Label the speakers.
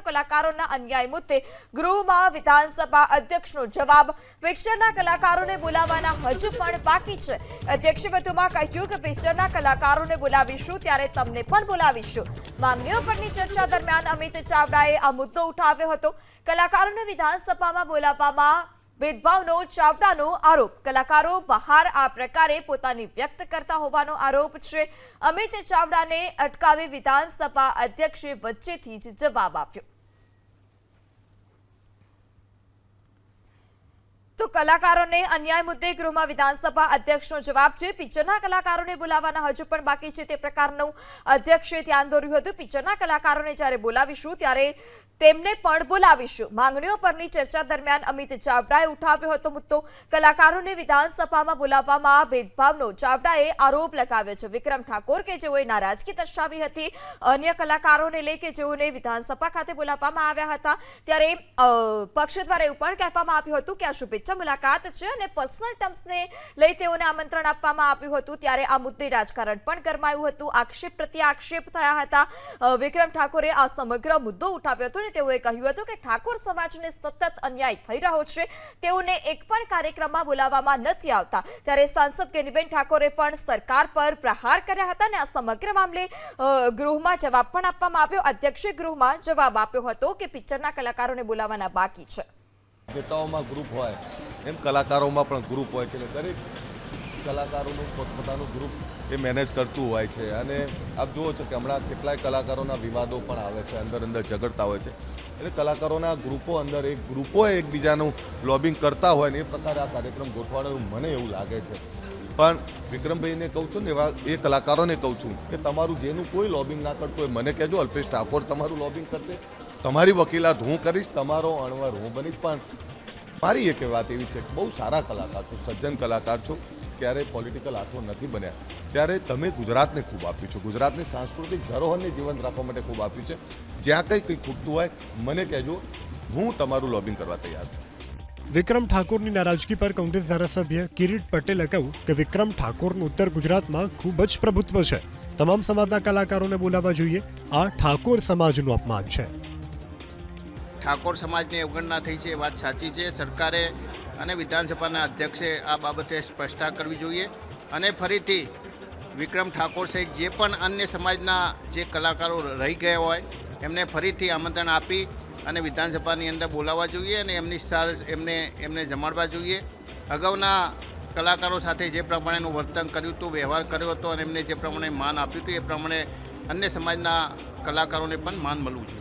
Speaker 1: કલાકારોના અન્યાય મુદ્દે ગૃહમાં વિધાનસભા અધ્યક્ષનો જવાબ। પિક્ચરના કલાકારોને બોલાવવાના હજુ પણ બાકી છે। અધ્યક્ષે વધુમાં કહ્યું કે પિક્ચરના કલાકારોને બોલાવીશું ત્યારે તમને પણ બોલાવીશું। માંગણીઓ પરની ચર્ચા દરમિયાન અમિત ચાવડાએ આ મુદ્દો ઉઠાવ્યો હતો। કલાકારોને વિધાનસભામાં બોલાવવામાં भेदभावનો ચાવડાનો આરોપ। કલાકારો બહાર આ પ્રકારે પોતાની વ્યક્ત કરતા હોવાનો આરોપ છે। અમિત ચાવડાને અટકાવી વિધાનસભા અધ્યક્ષે વચ્ચેથી જ જવાબ આપ્યો। તો કલાકારોને અન્યાય મુદ્દે ગૃહમાં વિધાનસભા અધ્યક્ષનો જવાબ છે। પિક્ચરના કલાકારોને બોલાવવાના હજુ પણ બાકી છે તે પ્રકારનું અધ્યક્ષે ધ્યાન દોર્યું હતું। પિક્ચરના કલાકારોને જ્યારે બોલાવીશું ત્યારે તેમને પણ બોલાવીશું। માંગણીઓ પરની ચર્ચા દરમિયાન અમિત ચાવડાએ ઉઠાવ્યો હતો મુદ્દો। કલાકારોને વિધાનસભામાં બોલાવવામાં ભેદભાવનો ચાવડાએ આરોપ લગાવ્યો છે। વિક્રમ ઠાકોર કે જેઓએ નારાજગી દર્શાવી હતી અન્ય કલાકારોને લઈ કે જેઓને વિધાનસભા ખાતે બોલાવવામાં આવ્યા હતા ત્યારે પક્ષ દ્વારા એવું પણ કહેવામાં આવ્યું હતું કે આ શુભેચ્છા મુલાકાત છે અને પર્સનલ ટર્મ્સને લઈ તેઓને આમંત્રણ આપવામાં આવ્યું હતું ત્યારે આ મુદ્દે રાજકારણ પણ ગરમાયું હતું। આક્ષેપ પ્રત્યે આક્ષેપ થયા હતા। વિક્રમ ઠાકોરે આ સમગ્ર મુદ્દો ઉઠાવ્યો હતો અને તેઓએ કહ્યું હતું કે ઠાકોર સમાજને સતત અન્યાય થઈ રહ્યો છે। તેઓને એક પણ કાર્યક્રમમાં બોલાવવામાં નથી આવતા। ત્યારે સાંસદ ગેનીબેન ઠાકોરે પણ સરકાર પર પ્રહાર કર્યા હતા અને આ સમગ્ર મામલે ગૃહમાં જવાબ પણ આપવામાં આવ્યો। અધ્યક્ષે ગૃહમાં જવાબ આપ્યો હતો કે પિક્ચરના કલાકારોને બોલાવવાના બાકી છે।
Speaker 2: નેતાઓમાં ગ્રુપ હોય એમ કલાકારોમાં પણ ગ્રુપ હોય છે। દરેક કલાકારોનું પોતપોતાનું ગ્રુપ એ મેનેજ કરતું હોય છે અને આપ જુઓ છો કે હમણાં કેટલાય કલાકારોના વિવાદો પણ આવે છે, અંદર ઝઘડતા હોય છે। એટલે કલાકારોના ગ્રુપો અંદર એક ગ્રુપો એકબીજાનું લોબિંગ કરતા હોય ને એ પ્રકારે આ કાર્યક્રમ ગોઠવાડો મને એવું લાગે છે। પણ વિક્રમભાઈને કહું છું ને એવા એ કલાકારોને કહું છું કે તમારું જેનું કોઈ લોબિંગ ના કરતું હોય મને કહેજો। અલ્પેશ ઠાકોર તમારું લોબિંગ કરશે, તમારી વકીલાત હું કરીશ, તમારો અણવર હું બનીશ। પણ મારી એક વાત એવી છે કે બહુ સારા કલાકાર છો, સજ્જન કલાકાર છો, ક્યારેય પોલિટિકલ હાથો નથી બન્યા। ત્યારે તમે ગુજરાતને ખૂબ આપ્યું છે, ગુજરાતની સાંસ્કૃતિક ધરોહરને જીવંત રાખવા માટે ખૂબ આપ્યું છે। જ્યાં કંઈ ખૂટતું હોય મને કહેજો, હું તમારું લોબિંગ કરવા તૈયાર છું।
Speaker 3: વિક્રમ ઠાકોરની નારાજગી પર કોંગ્રેસ ધારાસભ્ય કિરીટ પટેલે કહ્યું કે વિક્રમ ઠાકોરનું ઉત્તર ગુજરાતમાં ખૂબ જ પ્રભુત્વ છે। તમામ સમાજના કલાકારોને બોલાવવા જોઈએ। આ ઠાકોર સમાજનું અપમાન છે।
Speaker 4: ઠાકોર સમાજની અવગણના થઈ છે એ વાત સાચી છે। સરકારે અને વિધાનસભાના અધ્યક્ષે આ બાબતે સ્પષ્ટતા કરવી જોઈએ અને ફરીથી વિક્રમ ઠાકોર સહિત જે પણ અન્ય સમાજના જે કલાકારો રહી ગયા હોય એમને ફરીથી આમંત્રણ આપી અને વિધાનસભાની અંદર બોલાવવા જોઈએ અને એમને જમાડવા જોઈએ। અગાઉના કલાકારો સાથે જે પ્રમાણેનું વર્તન કર્યું હતું, વ્યવહાર કર્યો હતો અને એમને જે પ્રમાણે માન આપ્યું હતું એ પ્રમાણે અન્ય સમાજના કલાકારોને પણ માન મળવું જોઈએ।